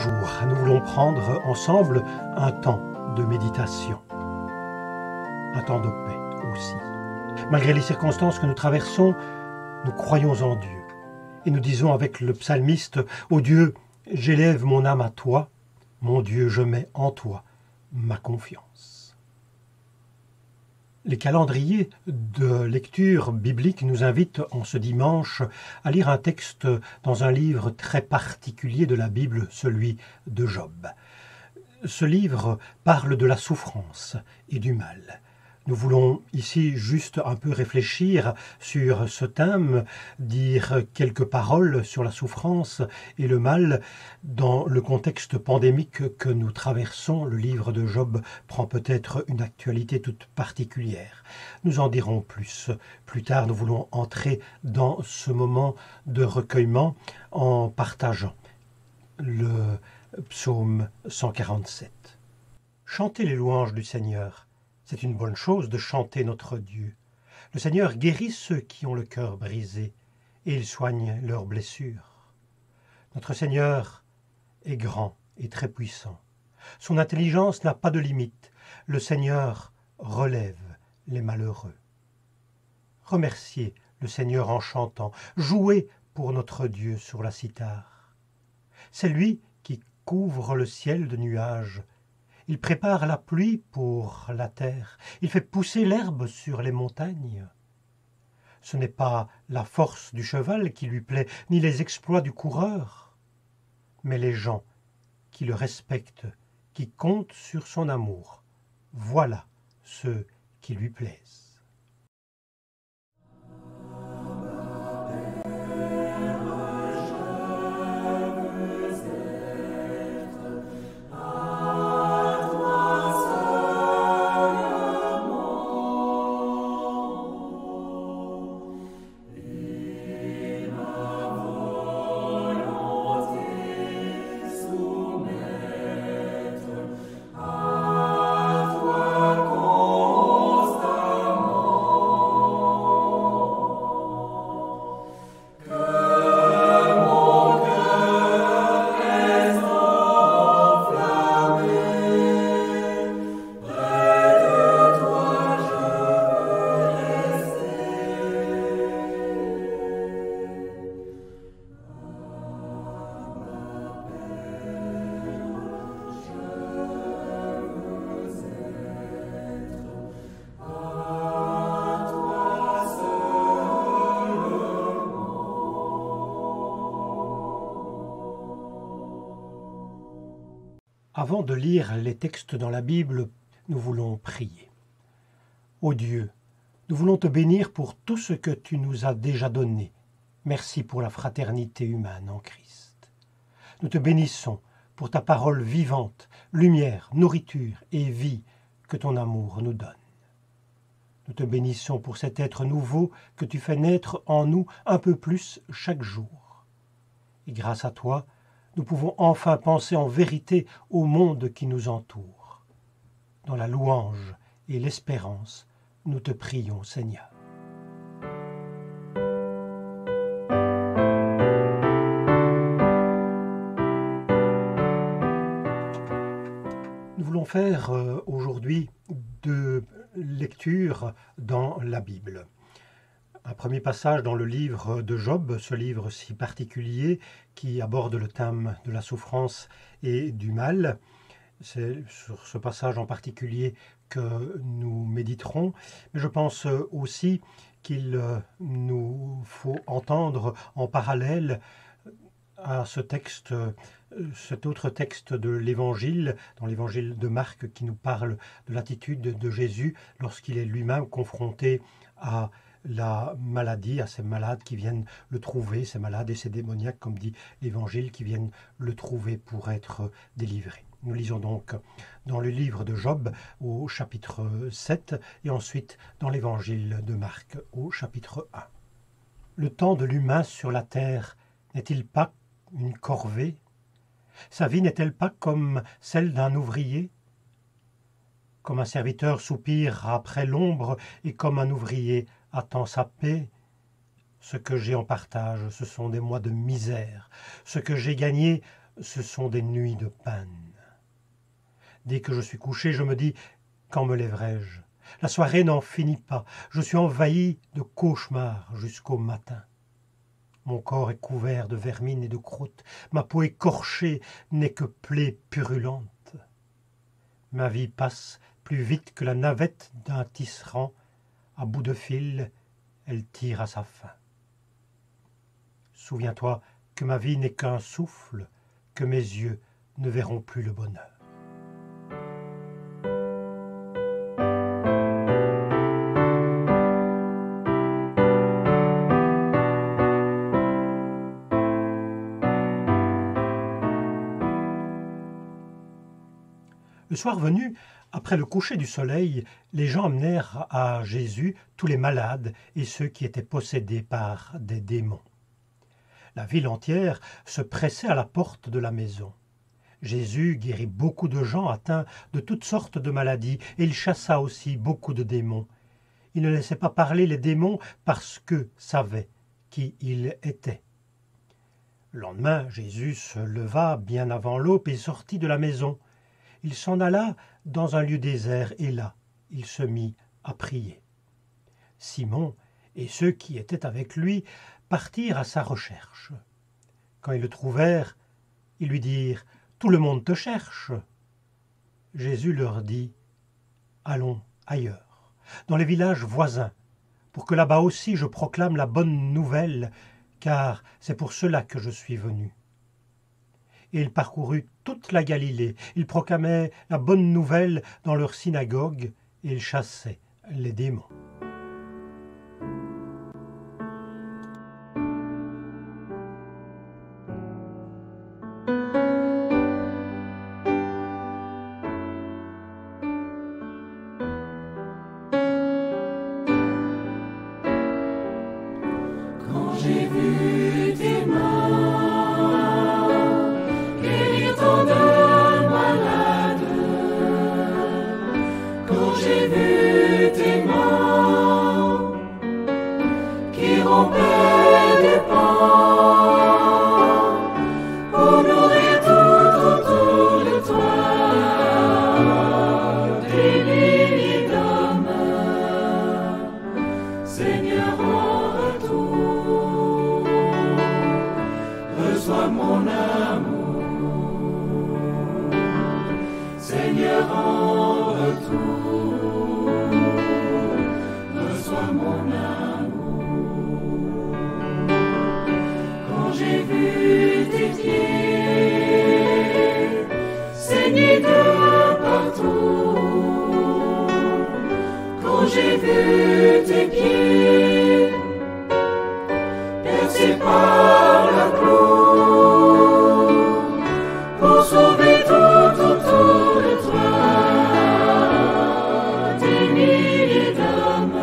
Bonjour, nous voulons prendre ensemble un temps de méditation, un temps de paix aussi. Malgré les circonstances que nous traversons, nous croyons en Dieu et nous disons avec le psalmiste « Ô Dieu, j'élève mon âme à toi, mon Dieu, je mets en toi ma confiance ». Les calendriers de lecture biblique nous invitent en ce dimanche à lire un texte dans un livre très particulier de la Bible, celui de Job. Ce livre parle de la souffrance et du mal. Nous voulons ici juste un peu réfléchir sur ce thème, dire quelques paroles sur la souffrance et le mal. Dans le contexte pandémique que nous traversons, le livre de Job prend peut-être une actualité toute particulière. Nous en dirons plus. Plus tard, nous voulons entrer dans ce moment de recueillement en partageant le psaume 147. Chantez les louanges du Seigneur. C'est une bonne chose de chanter notre Dieu. Le Seigneur guérit ceux qui ont le cœur brisé et il soigne leurs blessures. Notre Seigneur est grand et très puissant. Son intelligence n'a pas de limite. Le Seigneur relève les malheureux. Remerciez le Seigneur en chantant. Jouez pour notre Dieu sur la cithare. C'est lui qui couvre le ciel de nuages. Il prépare la pluie pour la terre. Il fait pousser l'herbe sur les montagnes. Ce n'est pas la force du cheval qui lui plaît, ni les exploits du coureur, mais les gens qui le respectent, qui comptent sur son amour. Voilà ceux qui lui plaisent. Avant de lire les textes dans la Bible, nous voulons prier. Ô Dieu, nous voulons te bénir pour tout ce que tu nous as déjà donné. Merci pour la fraternité humaine en Christ. Nous te bénissons pour ta parole vivante, lumière, nourriture et vie que ton amour nous donne. Nous te bénissons pour cet être nouveau que tu fais naître en nous un peu plus chaque jour. Et grâce à toi, nous pouvons enfin penser en vérité au monde qui nous entoure. Dans la louange et l'espérance, nous te prions, Seigneur. Nous voulons faire aujourd'hui 2 lectures dans la Bible. Un premier passage dans le livre de Job, ce livre si particulier qui aborde le thème de la souffrance et du mal. C'est sur ce passage en particulier que nous méditerons. Mais je pense aussi qu'il nous faut entendre en parallèle à ce texte, cet autre texte de l'Évangile, dans l'Évangile de Marc, qui nous parle de l'attitude de Jésus lorsqu'il est lui-même confronté à la maladie, à ces malades qui viennent le trouver, ces malades et ces démoniaques, comme dit l'Évangile, qui viennent le trouver pour être délivrés. Nous lisons donc dans le livre de Job au chapitre 7 et ensuite dans l'Évangile de Marc au chapitre 1. Le temps de l'humain sur la terre n'est-il pas une corvée? Sa vie n'est-elle pas comme celle d'un ouvrier? Comme un serviteur soupire après l'ombre et comme un ouvrier attend sa paix, ce que j'ai en partage, ce sont des mois de misère. Ce que j'ai gagné ce sont des nuits de peine. Dès que je suis couché, je me dis « Quand me lèverai-je » La soirée n'en finit pas. Je suis envahi de cauchemars jusqu'au matin. Mon corps est couvert de vermine et de croûte. Ma peau écorchée n'est que plaie purulente. Ma vie passe plus vite que la navette d'un tisserand. À bout de fil, elle tire à sa fin. Souviens-toi que ma vie n'est qu'un souffle, que mes yeux ne verront plus le bonheur. Le soir venu, après le coucher du soleil, les gens amenèrent à Jésus tous les malades et ceux qui étaient possédés par des démons. La ville entière se pressait à la porte de la maison. Jésus guérit beaucoup de gens atteints de toutes sortes de maladies et il chassa aussi beaucoup de démons. Il ne laissait pas parler les démons parce qu'eux savaient qui il était. Le lendemain, Jésus se leva bien avant l'aube et sortit de la maison. Il s'en alla dans un lieu désert et là, il se mit à prier. Simon et ceux qui étaient avec lui partirent à sa recherche. Quand ils le trouvèrent, ils lui dirent « Tout le monde te cherche !» Jésus leur dit « Allons ailleurs, dans les villages voisins, pour que là-bas aussi je proclame la bonne nouvelle, car c'est pour cela que je suis venu. » Et il parcourut toute la Galilée. Il proclamait la bonne nouvelle dans leur synagogue et il chassait les démons. Quand j'ai vu tes mains guérir tant de malades, quand j'ai vu tes mains qui rompaient des pains pour nourrir tout autour de toi des milliers d'hommes, Seigneur, en retour, reçois mon amour. Seigneur, en retour, reçois mon amour. Quand j'ai vu tes pieds saigner de partout, quand j'ai vu tes pieds percés par la clou, pour sauver tout autour de toi des milliers d'hommes,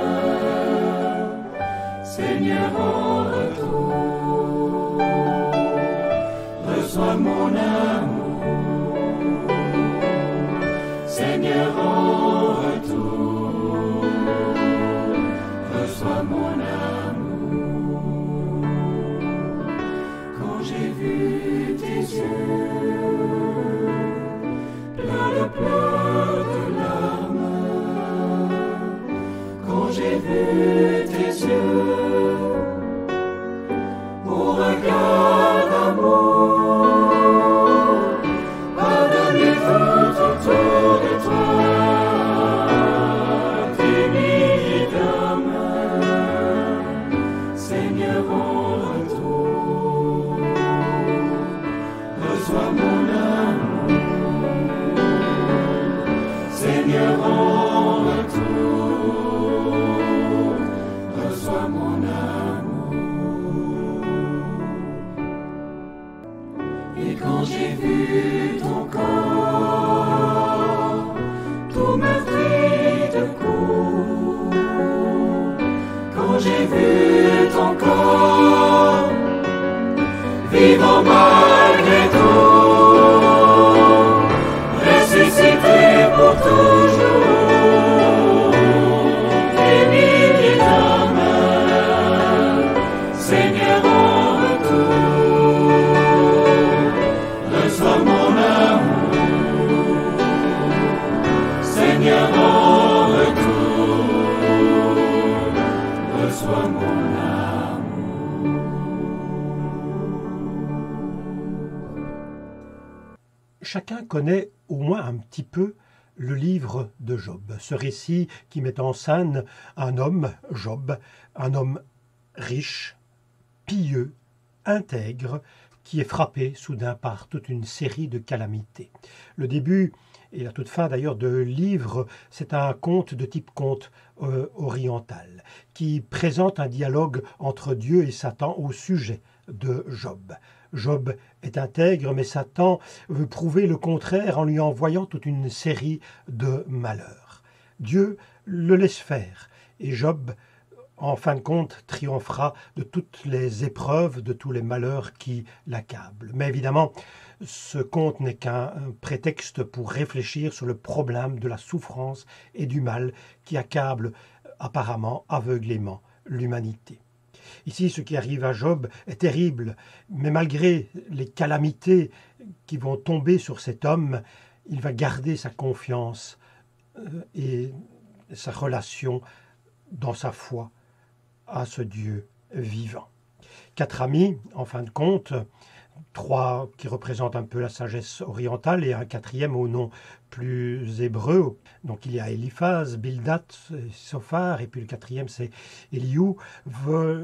Seigneur, en retour, reçois mon amour. Seigneur, en retour, reçois mon amour. Quand j'ai vu tes yeux pleins de pleurs, de larmes, quand j'ai vu tes yeux au regard d'amour, pardonner tout autour de toi des milliers d'hommes, Seigneur, en retour, reçois mon amour. Seigneur, en retour, reçois mon amour. Et quand j'ai vu ton corps tout meurtri de coups, quand j'ai vu ton corps chacun connaît au moins un petit peu le livre de Job, ce récit qui met en scène un homme, Job, un homme riche, pieux, intègre, qui est frappé soudain par toute une série de calamités. Le début et la toute fin d'ailleurs de livre, c'est un conte de type conte oriental, qui présente un dialogue entre Dieu et Satan au sujet de Job. Job est intègre, mais Satan veut prouver le contraire en lui envoyant toute une série de malheurs. Dieu le laisse faire, et Job, en fin de compte, triomphera de toutes les épreuves, de tous les malheurs qui l'accablent. Mais évidemment, ce conte n'est qu'un prétexte pour réfléchir sur le problème de la souffrance et du mal qui accable apparemment aveuglément l'humanité. Ici, ce qui arrive à Job est terrible, mais malgré les calamités qui vont tomber sur cet homme, il va garder sa confiance et sa relation dans sa foi à ce Dieu vivant. 4 amis, en fin de compte, 3 qui représentent un peu la sagesse orientale et un 4e au nom plus hébreu. Donc il y a Eliphaz, Bildad, Sophar, et puis le 4e c'est Eliou,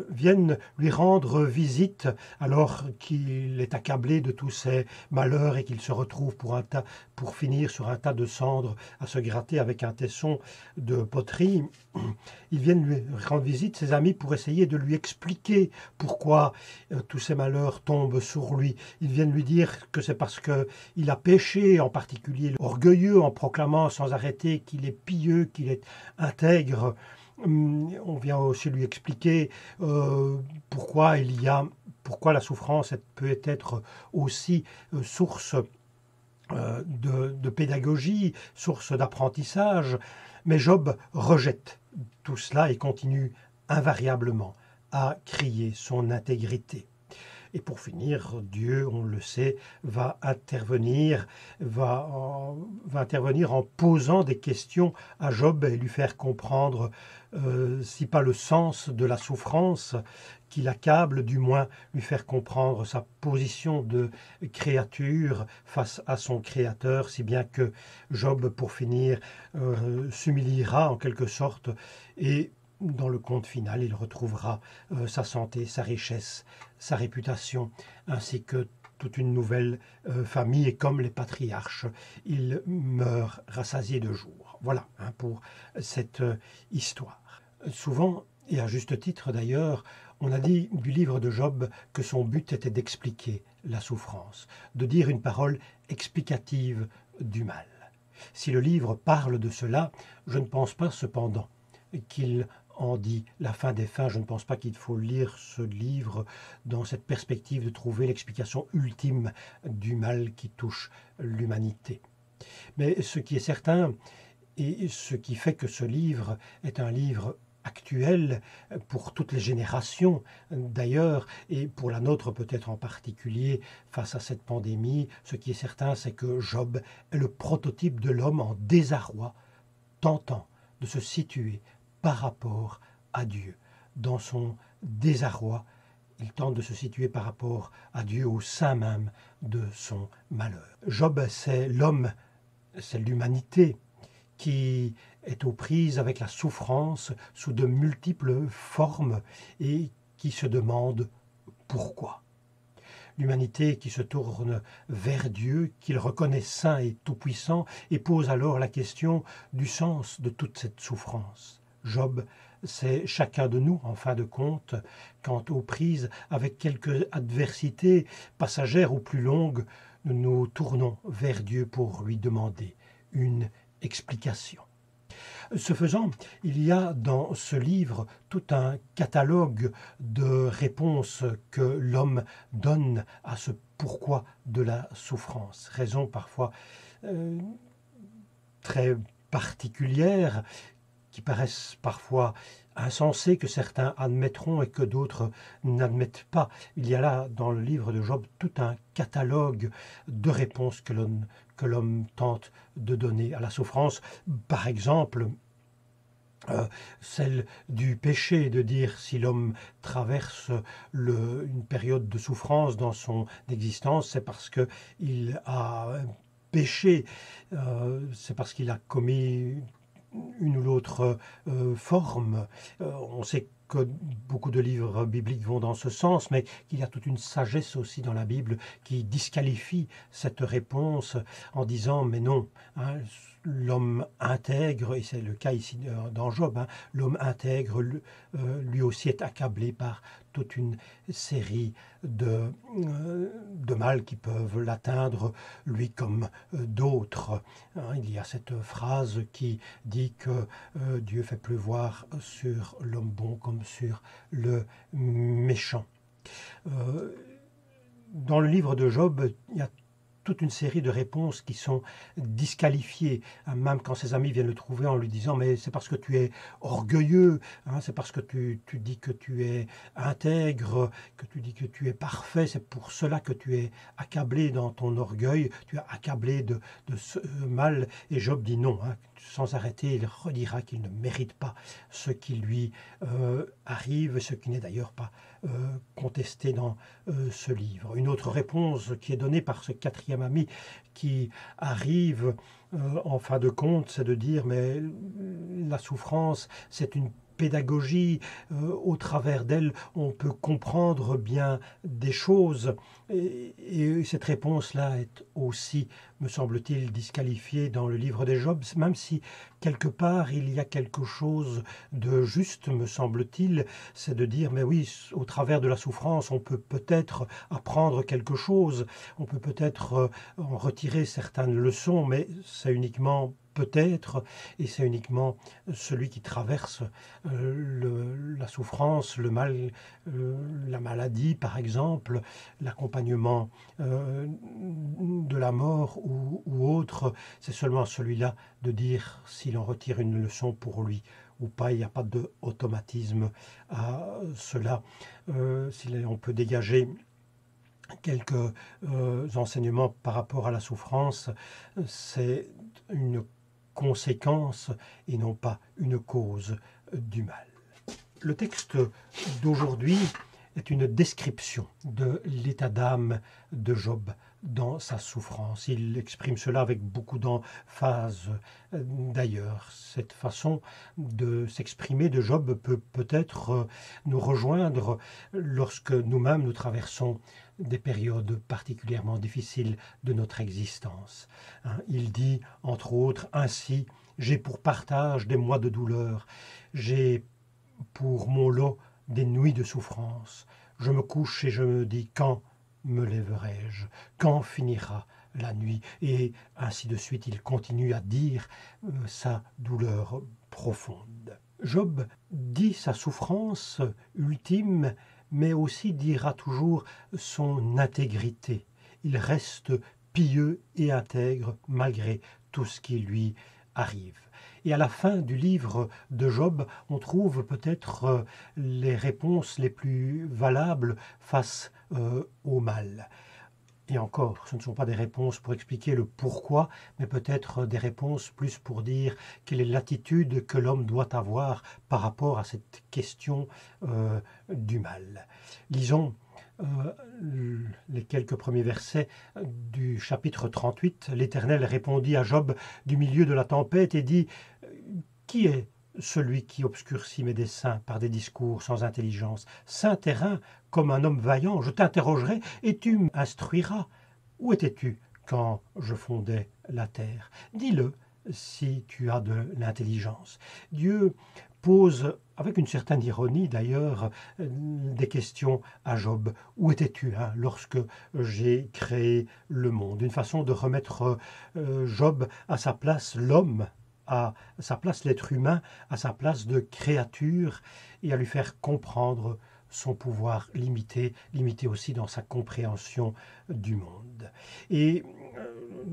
viennent lui rendre visite alors qu'il est accablé de tous ses malheurs et qu'il se retrouve pour finir sur un tas de cendres à se gratter avec un tesson de poterie. Ils viennent lui rendre visite, ses amis, pour essayer de lui expliquer pourquoi tous ces malheurs tombent sur lui. Ils viennent lui dire que c'est parce qu'il a péché, en particulier orgueilleux, en proclamant sans arrêter qu'il est pieux, qu'il est intègre. On vient aussi lui expliquer pourquoi la souffrance peut être aussi source de pédagogie, source d'apprentissage. Mais Job rejette tout cela et continue invariablement à crier son intégrité. Et pour finir, Dieu, on le sait, va intervenir en posant des questions à Job et lui faire comprendre, si pas le sens de la souffrance qui l'accable, du moins lui faire comprendre sa position de créature face à son Créateur, si bien que Job, pour finir, s'humiliera en quelque sorte et dans le conte final, il retrouvera sa santé, sa richesse, sa réputation, ainsi que toute une nouvelle famille. Et comme les patriarches, il meurt rassasié de jour. Voilà pour cette histoire. Souvent, et à juste titre d'ailleurs, on a dit du livre de Job que son but était d'expliquer la souffrance, de dire une parole explicative du mal. Si le livre parle de cela, je ne pense pas cependant qu'il en dit la fin des fins. Je ne pense pas qu'il faut lire ce livre dans cette perspective de trouver l'explication ultime du mal qui touche l'humanité. Mais ce qui est certain, et ce qui fait que ce livre est un livre actuel pour toutes les générations d'ailleurs, et pour la nôtre peut-être en particulier face à cette pandémie, ce qui est certain, c'est que Job est le prototype de l'homme en désarroi, tentant de se situer par rapport à Dieu. Dans son désarroi, il tente de se situer par rapport à Dieu au sein même de son malheur. Job, c'est l'homme, c'est l'humanité qui est aux prises avec la souffrance sous de multiples formes et qui se demande pourquoi. L'humanité qui se tourne vers Dieu, qu'il reconnaît saint et tout-puissant, et pose alors la question du sens de toute cette souffrance. Job, c'est chacun de nous, en fin de compte, quand aux prises avec quelques adversités passagères ou plus longues, nous nous tournons vers Dieu pour lui demander une explication. Ce faisant, il y a dans ce livre tout un catalogue de réponses que l'homme donne à ce pourquoi de la souffrance. Raison parfois très particulières, qui paraissent parfois insensées, que certains admettront et que d'autres n'admettent pas. Il y a là, dans le livre de Job, tout un catalogue de réponses que l'homme tente de donner à la souffrance. Par exemple, celle du péché, de dire si l'homme traverse une période de souffrance dans son existence, c'est parce qu'il a péché, c'est parce qu'il a commis une ou l'autre forme. On sait que beaucoup de livres bibliques vont dans ce sens, mais qu'il y a toute une sagesse aussi dans la Bible qui disqualifie cette réponse en disant mais non, hein, l'homme intègre, et c'est le cas ici dans Job, hein, l'homme intègre lui aussi est accablé par toute une série de mal qui peuvent l'atteindre, lui comme d'autres. Hein, il y a cette phrase qui dit que Dieu fait pleuvoir sur l'homme bon comme sur le méchant. Dans le livre de Job, il y a toute une série de réponses qui sont disqualifiées, hein, même quand ses amis viennent le trouver en lui disant mais c'est parce que tu es orgueilleux, hein, c'est parce que tu dis que tu es intègre, que tu dis que tu es parfait, c'est pour cela que tu es accablé dans ton orgueil, tu es accablé de ce mal. Et Job dit non, hein, sans arrêter, il redira qu'il ne mérite pas ce qui lui arrive, ce qui n'est d'ailleurs pas contesté dans ce livre. Une autre réponse qui est donnée par ce quatrième ami qui arrive en fin de compte, c'est de dire mais la souffrance, c'est une pédagogie, au travers d'elle, on peut comprendre bien des choses. Et cette réponse-là est aussi, me semble-t-il, disqualifiée dans le livre des Job, même si quelque part il y a quelque chose de juste, me semble-t-il, c'est de dire, mais oui, au travers de la souffrance, on peut peut-être apprendre quelque chose, on peut peut-être en retirer certaines leçons, mais c'est uniquement peut-être, et c'est uniquement celui qui traverse la souffrance, le mal, la maladie par exemple, l'accompagnement de la mort ou autre, c'est seulement celui-là de dire s'il en retire une leçon pour lui ou pas. Il n'y a pas d'automatisme à cela. Si on peut dégager quelques enseignements par rapport à la souffrance, c'est une conséquence et non pas une cause du mal. Le texte d'aujourd'hui est une description de l'état d'âme de Job dans sa souffrance. Il exprime cela avec beaucoup d'emphase d'ailleurs. Cette façon de s'exprimer de Job peut peut-être nous rejoindre lorsque nous-mêmes nous traversons des périodes particulièrement difficiles de notre existence. Il dit, entre autres, ainsi, j'ai pour partage des mois de douleur, j'ai pour mon lot des nuits de souffrance. Je me couche et je me dis, quand me lèverai-je? Quand finira la nuit? Et ainsi de suite, il continue à dire sa douleur profonde. Job dit sa souffrance ultime, mais aussi dira toujours son intégrité. Il reste pieux et intègre malgré tout ce qui lui arrive. Et à la fin du livre de Job, on trouve peut-être les réponses les plus valables face au mal. Et encore, ce ne sont pas des réponses pour expliquer le pourquoi, mais peut-être des réponses plus pour dire quelle est l'attitude que l'homme doit avoir par rapport à cette question du mal. Lisons les quelques premiers versets du chapitre 38. L'Éternel répondit à Job du milieu de la tempête et dit « Qui est celui qui obscurcit mes desseins par des discours sans intelligence? Saint terrain, comme un homme vaillant, je t'interrogerai et tu m'instruiras. Où étais-tu quand je fondais la terre? Dis-le si tu as de l'intelligence. » Dieu pose, avec une certaine ironie d'ailleurs, des questions à Job. Où étais-tu lorsque j'ai créé le monde? Une façon de remettre Job à sa place, l'homme, à sa place l'être humain, à sa place de créature, et à lui faire comprendre son pouvoir limité aussi dans sa compréhension du monde. Et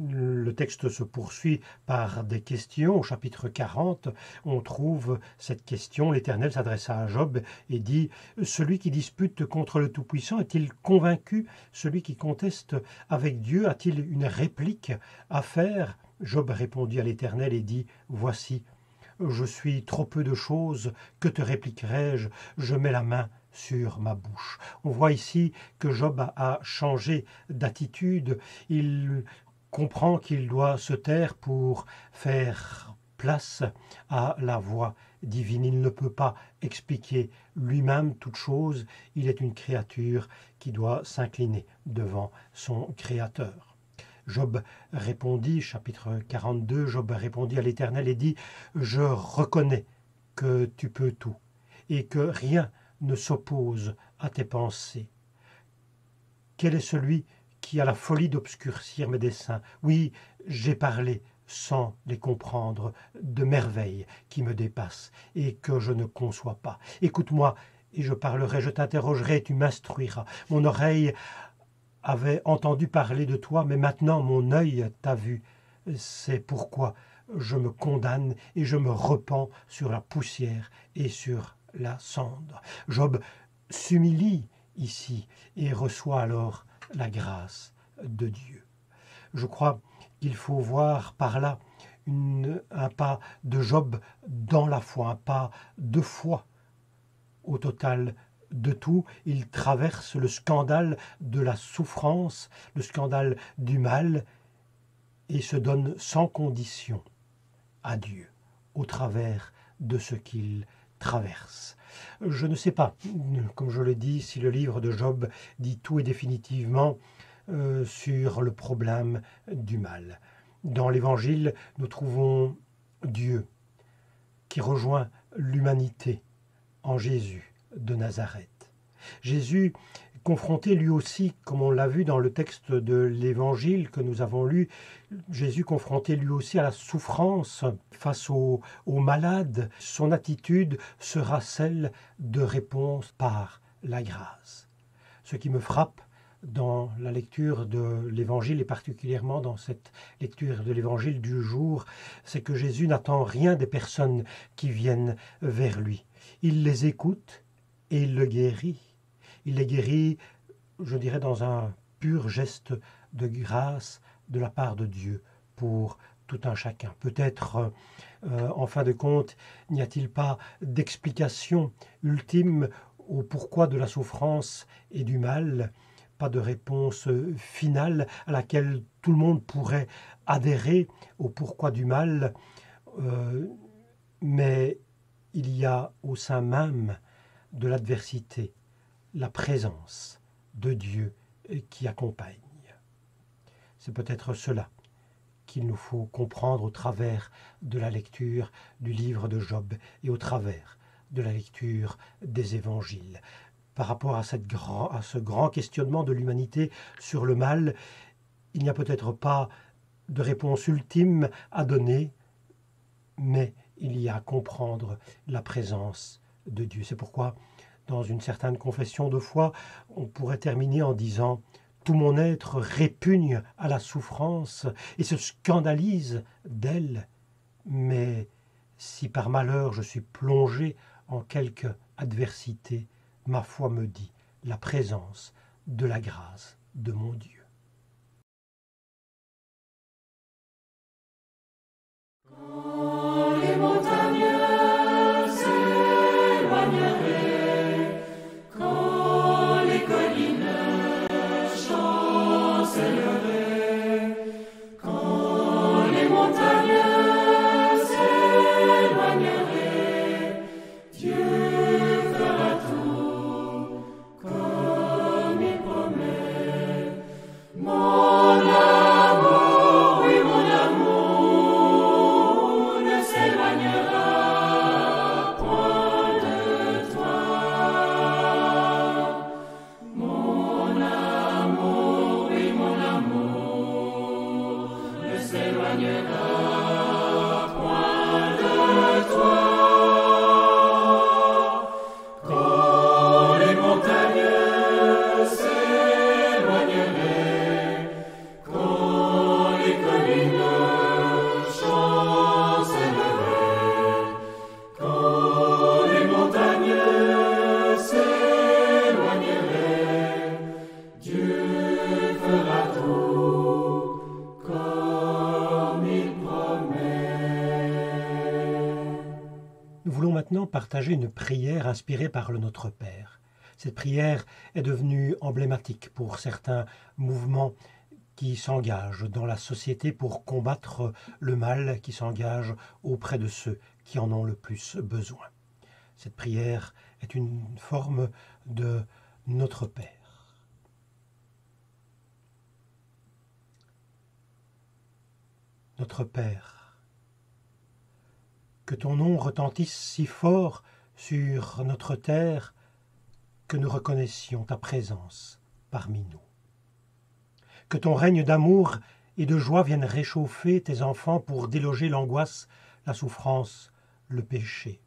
le texte se poursuit par des questions. Au chapitre 40, on trouve cette question. L'Éternel s'adressa à Job et dit « Celui qui dispute contre le Tout-Puissant est-il convaincu? Celui qui conteste avec Dieu a-t-il une réplique à faire ?» Job répondit à l'Éternel et dit « Voici, je suis trop peu de choses, que te répliquerai-je? Je mets la main sur ma bouche. » On voit ici que Job a changé d'attitude. Il comprend qu'il doit se taire pour faire place à la voix divine. Il ne peut pas expliquer lui-même toute chose. Il est une créature qui doit s'incliner devant son Créateur. Job répondit, chapitre 42, Job répondit à l'Éternel et dit « Je reconnais que tu peux tout et que rien ne s'oppose à tes pensées. Quel est celui qui a la folie d'obscurcir mes desseins? Oui, j'ai parlé sans les comprendre, de merveilles qui me dépassent et que je ne conçois pas. Écoute-moi, et je parlerai, je t'interrogerai, et tu m'instruiras. Mon oreille avait entendu parler de toi, mais maintenant mon œil t'a vu. C'est pourquoi je me condamne et je me repens sur la poussière et sur la cendre. Job s'humilie ici et reçoit alors la grâce de Dieu. Je crois qu'il faut voir par là un pas de Job dans la foi, un pas de foi. Au total de tout, il traverse le scandale de la souffrance, le scandale du mal, et se donne sans condition à Dieu au travers de ce qu'il traverse. Je ne sais pas, comme je l'ai dit, si le livre de Job dit tout et définitivement sur le problème du mal. Dans l'Évangile, nous trouvons Dieu qui rejoint l'humanité en Jésus de Nazareth. Jésus, confronté lui aussi, comme on l'a vu dans le texte de l'Évangile que nous avons lu, Jésus confronté lui aussi à la souffrance face aux malades, son attitude sera celle de réponse par la grâce. Ce qui me frappe dans la lecture de l'Évangile et particulièrement dans cette lecture de l'Évangile du jour, c'est que Jésus n'attend rien des personnes qui viennent vers lui. Il les écoute et il le guérit. Il les guérit, je dirais, dans un pur geste de grâce de la part de Dieu pour tout un chacun. Peut-être, en fin de compte, n'y a-t-il pas d'explication ultime au pourquoi de la souffrance et du mal, pas de réponse finale à laquelle tout le monde pourrait adhérer au pourquoi du mal, mais il y a au sein même de l'adversité la présence de Dieu qui accompagne. C'est peut-être cela qu'il nous faut comprendre au travers de la lecture du livre de Job et au travers de la lecture des évangiles. Par rapport à ce grand questionnement de l'humanité sur le mal, il n'y a peut-être pas de réponse ultime à donner, mais il y a à comprendre la présence de Dieu. C'est pourquoi, dans une certaine confession de foi, on pourrait terminer en disant « Tout mon être répugne à la souffrance et se scandalise d'elle, mais si par malheur je suis plongé en quelque adversité, ma foi me dit la présence de la grâce de mon Dieu. » Quand les montagnes s'éloigneraient, quand les collines chancelleraient, quand les montagnes s'éloigneraient, Dieu fera tout comme il promet. Mon amour, oui mon amour, ne s'éloignera point de toi. Mon amour, oui mon amour, ne s'éloignera point de toi. Quand les montagnes s'éloigneraient, quand les collines chancelleraient, quand les montagnes s'éloigneraient, Dieu fera tout comme il promet. Nous voulons maintenant partager une prière inspirée par le Notre Père. Cette prière est devenue emblématique pour certains mouvements qui s'engage dans la société pour combattre le mal qui s'engage auprès de ceux qui en ont le plus besoin. Cette prière est une forme de Notre Père. Notre Père, que ton nom retentisse si fort sur notre terre que nous reconnaissions ta présence parmi nous. Que ton règne d'amour et de joie vienne réchauffer tes enfants pour déloger l'angoisse, la souffrance, le péché.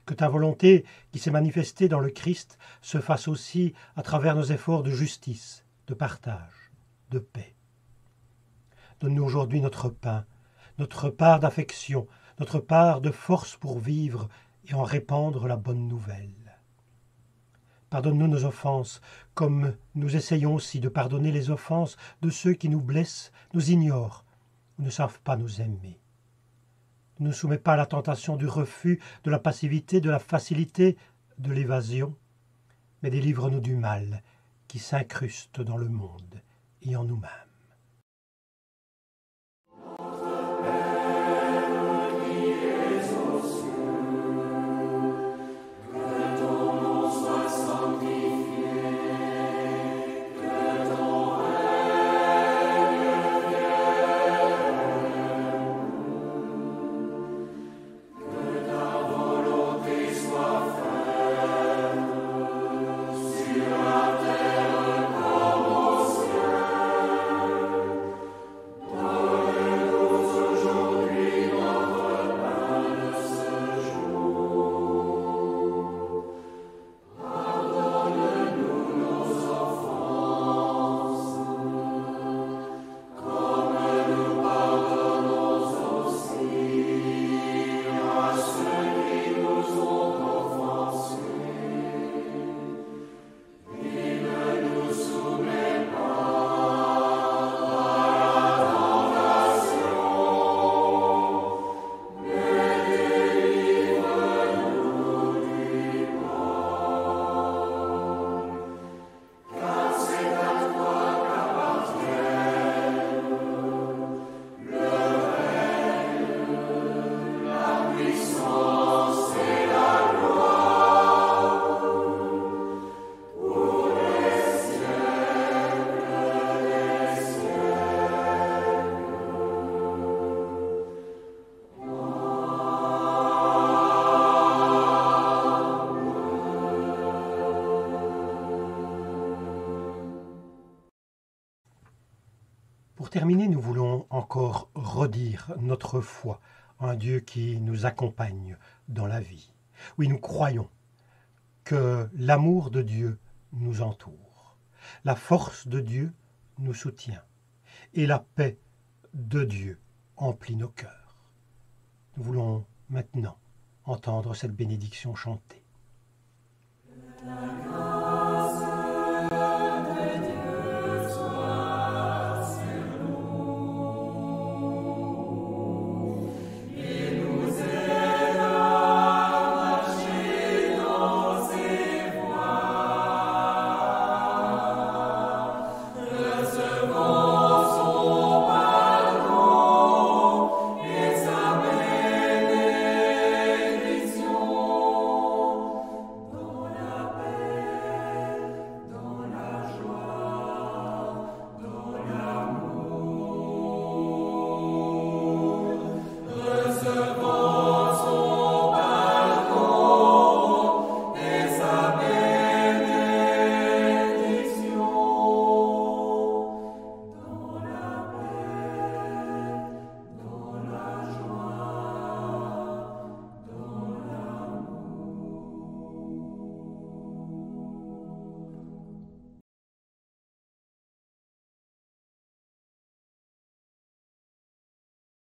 Que ta volonté qui s'est manifestée dans le Christ se fasse aussi à travers nos efforts de justice, de partage, de paix. Donne-nous aujourd'hui notre pain, notre part d'affection, notre part de force pour vivre et en répandre la bonne nouvelle. Pardonne-nous nos offenses, comme nous essayons aussi de pardonner les offenses de ceux qui nous blessent, nous ignorent ou ne savent pas nous aimer. Ne nous soumets pas à la tentation du refus, de la passivité, de la facilité, de l'évasion, mais délivre-nous du mal qui s'incruste dans le monde et en nous-mêmes. Pour terminer, nous voulons encore redire notre foi en un Dieu qui nous accompagne dans la vie. Oui, nous croyons que l'amour de Dieu nous entoure, la force de Dieu nous soutient et la paix de Dieu emplit nos cœurs. Nous voulons maintenant entendre cette bénédiction chantée.